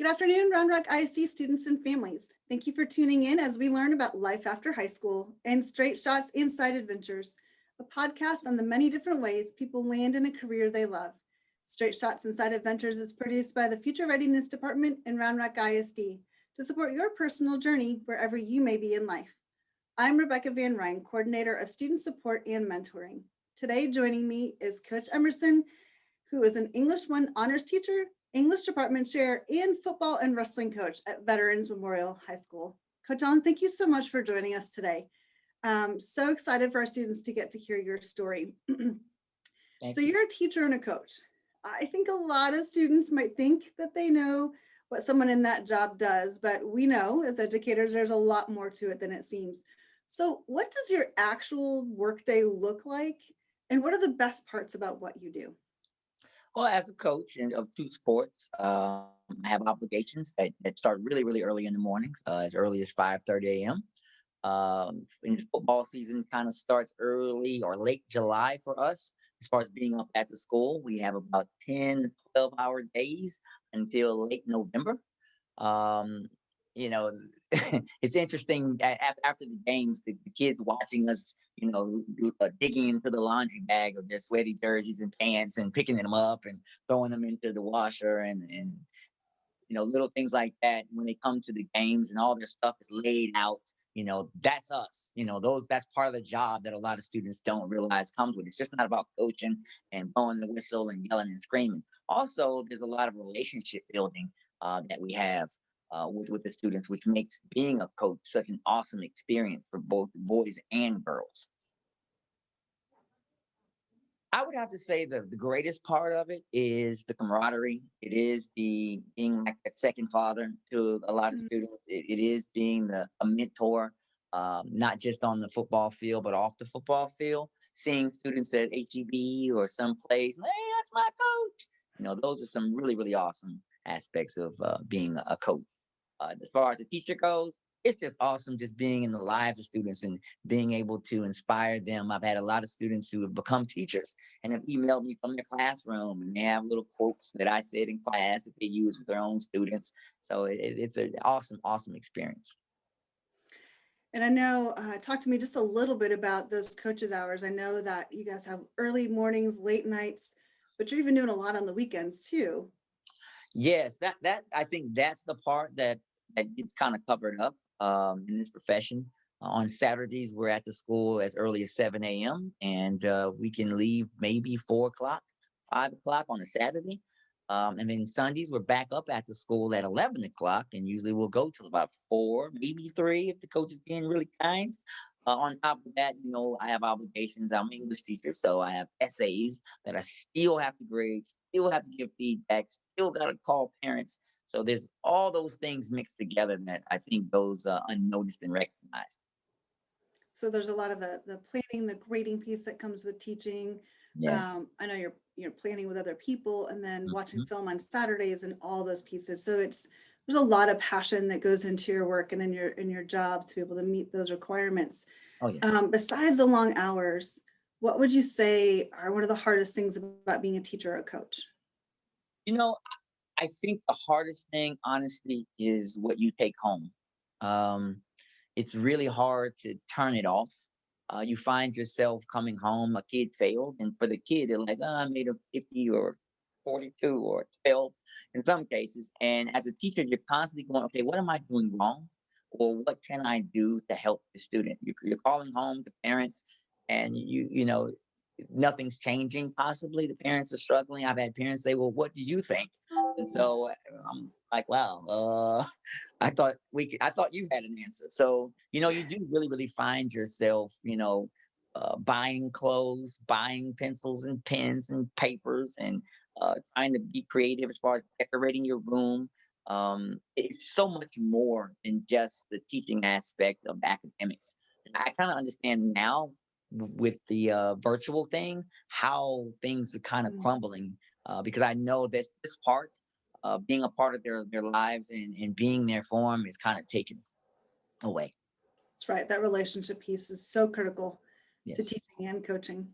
Good afternoon, Round Rock ISD students and families. Thank you for tuning in as we learn about life after high school and Straight Shots Inside Adventures, a podcast on the many different ways people land in a career they love. Straight Shots Inside Adventures is produced by the Future Readiness Department and Round Rock ISD to support your personal journey wherever you may be in life. I'm Rebecca Van Ryn, Coordinator of Student Support and Mentoring. Today joining me is Coach Emerson, who is an English 1 honors teacher, English department chair, and football and wrestling coach at Veterans Memorial High School. Coach Allen, thank you so much for joining us today. So excited for our students to get to hear your story. So you're a teacher and a coach. I think a lot of students might think that they know what someone in that job does, but we know as educators, there's a lot more to it than it seems. So what does your actual workday look like? And what are the best parts about what you do? Well, as a coach of two sports, I have obligations that start really, really early in the morning, as early as 5:30 a.m. And the football season kind of starts early or late July for us. As far as being up at the school, we have about 10, 12-hour days until late November. Um, you know, it's interesting after the games, the kids watching us, digging into the laundry bag of their sweaty jerseys and pants and picking them up and throwing them into the washer and little things like that. When they come to the games and all their stuff is laid out, that's us. That's part of the job that a lot of students don't realize comes with it. It's just not about coaching and blowing the whistle and yelling and screaming. Also, there's a lot of relationship building that we have with the students, which makes being a coach such an awesome experience for both boys and girls. I would have to say the greatest part of it is the camaraderie. It is the being like a second father to a lot of Mm. students. It is being a mentor, not just on the football field, but off the football field. Seeing students at HEB or some place, hey, that's my coach. Those are some really, really awesome aspects of being a coach. As far as the teacher goes, it's just awesome just being in the lives of students and being able to inspire them. I've had a lot of students who have become teachers and have emailed me from their classroom, and they have little quotes that I said in class that they use with their own students. So it's an awesome, awesome experience. And I know, talk to me just a little bit about those coaches' hours. I know that you guys have early mornings, late nights, but you're even doing a lot on the weekends too. Yes, that I think that's the part that gets kind of covered up in this profession. On Saturdays, we're at the school as early as 7 a.m. and we can leave maybe 4 o'clock, 5 o'clock on a Saturday. And then Sundays, we're back up at the school at 11 o'clock, and usually we'll go till about 4, maybe 3 if the coach is being really kind. On top of that, I have obligations. I'm an English teacher, so I have essays that I still have to grade, still have to give feedback, still got to call parents. So there's all those things mixed together that I think goes unnoticed and recognized. So there's a lot of the planning, the grading piece that comes with teaching. Yes. I know you're planning with other people and then watching Mhm. film on Saturdays and all those pieces. So there's a lot of passion that goes into your work and in your job to be able to meet those requirements. Oh yeah. Besides the long hours, what would you say are one of the hardest things about being a teacher or a coach? You know, I think the hardest thing, honestly, is what you take home. Um, it's really hard to turn it off. You find yourself coming home, a kid failed, and for the kid, they're like, oh, I made a 50 or 42 or 12 in some cases. And as a teacher, you're constantly going, okay, what am I doing wrong? Or what can I do to help the student? You're calling home to parents, and nothing's changing. Possibly the parents are struggling. I've had parents say, well, what do you think? And so I'm like, wow, I thought you had an answer. So, you do really, really find yourself, buying clothes, buying pencils and pens and papers and trying to be creative as far as decorating your room. It's so much more than just the teaching aspect of academics. And I kind of understand now with the virtual thing how things are kind of Mm. crumbling because I know that this part being a part of their lives and being there for them is kind of taken away. That's right. That relationship piece is so critical to Yes. teaching and coaching.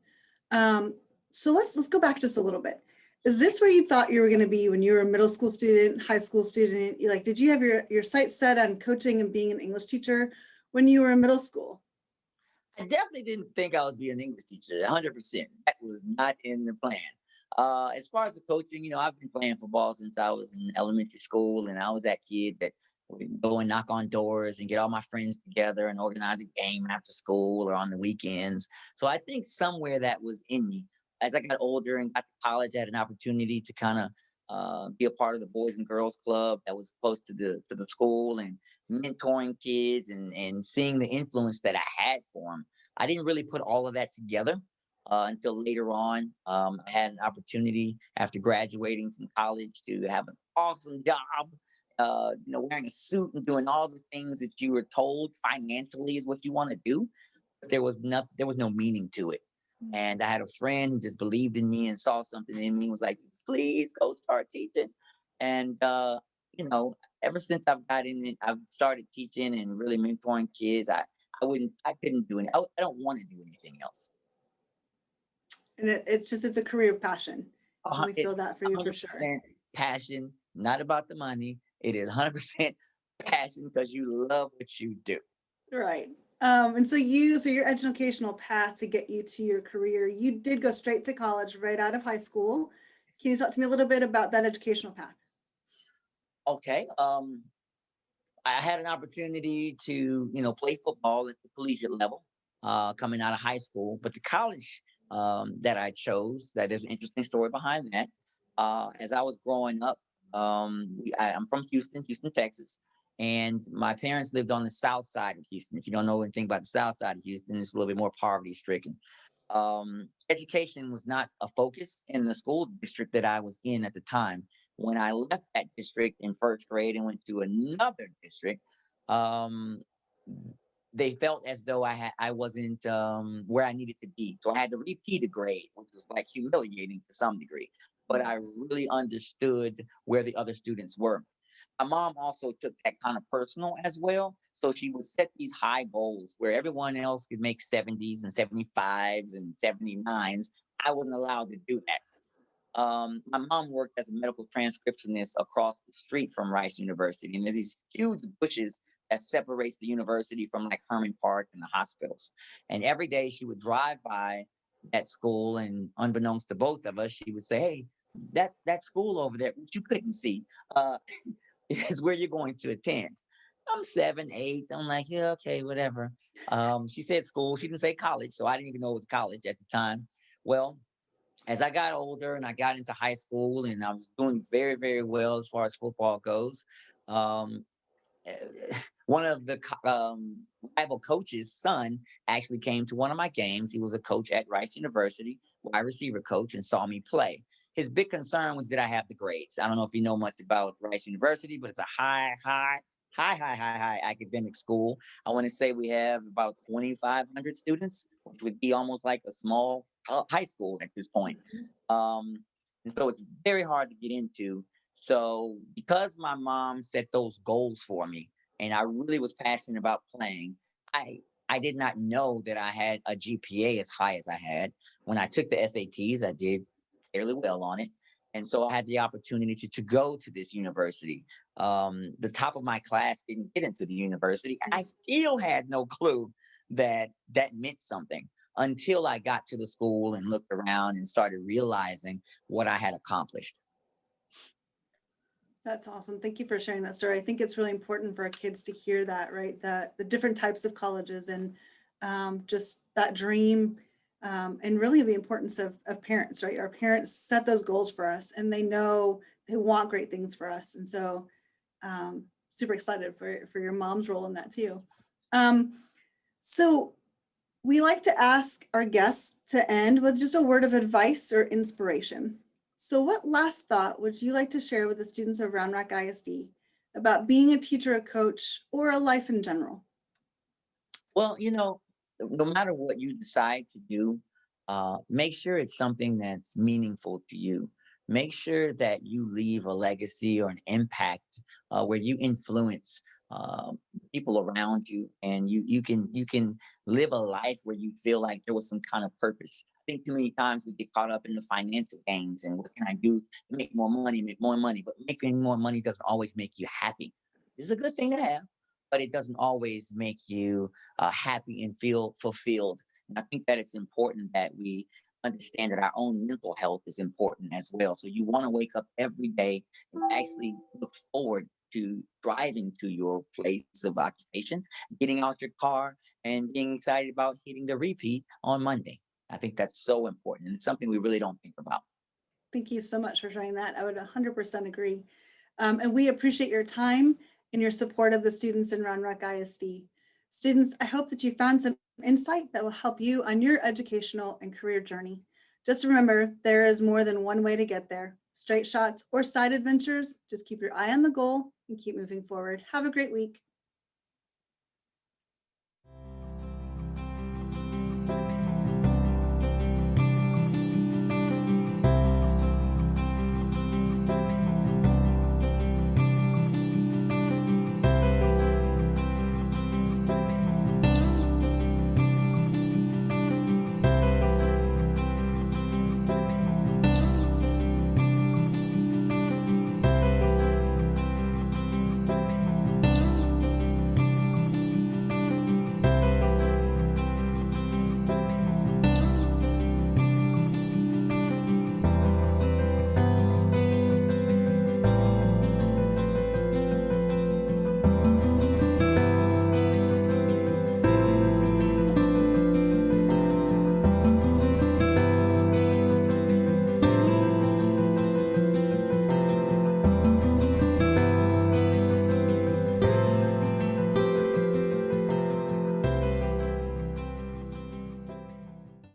Um, so let's go back just a little bit. Is this where you thought you were going to be when you were a middle school student, high school student? You like, did you have your sights set on coaching and being an English teacher when you were in middle school? I definitely didn't think I would be an English teacher. 100%. That was not in the plan. As far as the coaching, I've been playing football since I was in elementary school, and I was that kid that would go and knock on doors and get all my friends together and organize a game after school or on the weekends. So I think somewhere that was in me. As I got older and got to college, I had an opportunity to kind of be a part of the Boys and Girls Club that was close to the school, and mentoring kids and seeing the influence that I had for them. I didn't really put all of that together until later on. I had an opportunity after graduating from college to have an awesome job. Wearing a suit and doing all the things that you were told financially is what you want to do, but there was no meaning to it. And I had a friend who just believed in me and saw something in me, was like, please go start teaching. And ever since I've gotten it, I've started teaching and really mentoring kids. I couldn't do it. I don't want to do anything else. And it's a career of passion. And we It's feel that for you for sure. 100% passion, not about the money. It is 100% passion because you love what you do. Right. And so your educational path to get you to your career, you did go straight to college right out of high school. Can you talk to me a little bit about that educational path? Okay. I had an opportunity to, play football at the collegiate level, coming out of high school. But the college that I chose, that is an interesting story behind that. As I was growing up, I'm from Houston, Texas, and my parents lived on the south side of Houston. If you don't know anything about the south side of Houston, it's a little bit more poverty stricken. Education was not a focus in the school district that I was in at the time. When I left that district in first grade and went to another district, um, they felt as though I wasn't where I needed to be. So I had to repeat a grade, which was like humiliating to some degree. But I really understood where the other students were. My mom also took that kind of personal as well. So she would set these high goals where everyone else could make 70s and 75s and 79s. I wasn't allowed to do that. My mom worked as a medical transcriptionist across the street from Rice University, and there's these huge bushes that separates the university from like Herman Park and the hospitals. And every day she would drive by that school, and unbeknownst to both of us, she would say, "Hey, that school over there, which you couldn't see, uh, is where you're going to attend." I'm 7, 8. I'm like, yeah, okay, whatever. She said school. She didn't say college, so I didn't even know it was college at the time. Well, as I got older and I got into high school and I was doing very, very well as far as football goes, um, one of the rival coach's son actually came to one of my games. He was a coach at Rice University, wide receiver coach, and saw me play. His big concern was, did I have the grades? I don't know if you know much about Rice University, but it's a high academic school. I want to say we have about 2,500 students, which would be almost like a small high school at this point. Um, and so it's very hard to get into. So because my mom set those goals for me, and I really was passionate about playing, I I did not know that I had a GPA as high as I had. When I took the SATs, I did fairly well on it. And so I had the opportunity to go to this university. The top of my class didn't get into the university. And I still had no clue that that meant something until I got to the school and looked around and started realizing what I had accomplished. That's awesome. Thank you for sharing that story. I think it's really important for our kids to hear that, right? That the different types of colleges and just that dream, and really the importance of parents, right? Our parents set those goals for us and they know they want great things for us. And so super excited for your mom's role in that too. Um, so we like to ask our guests to end with just a word of advice or inspiration. So, what last thought would you like to share with the students of Round Rock ISD about being a teacher, a coach, or a life in general? Well, no matter what you decide to do, make sure it's something that's meaningful to you. Make sure that you leave a legacy or an impact where you influence uh, people around you, and you can live a life where you feel like there was some kind of purpose. think too many times we get caught up in the financial gains and what can I do to make more money. But making more money doesn't always make you happy. It's a good thing to have, but it doesn't always make you happy and feel fulfilled. And I think that it's important that we understand that our own mental health is important as well. So you want to wake up every day and actually look forward to driving to your place of occupation, getting out your car, and being excited about hitting the repeat on Monday. I think that's so important. And it's something we really don't think about. Thank you so much for sharing that. I would 100% agree. And we appreciate your time and your support of the students in Round Rock ISD. Students, I hope that you found some insight that will help you on your educational and career journey. Just remember, there is more than one way to get there. Straight shots or side adventures, just keep your eye on the goal and keep moving forward. Have a great week.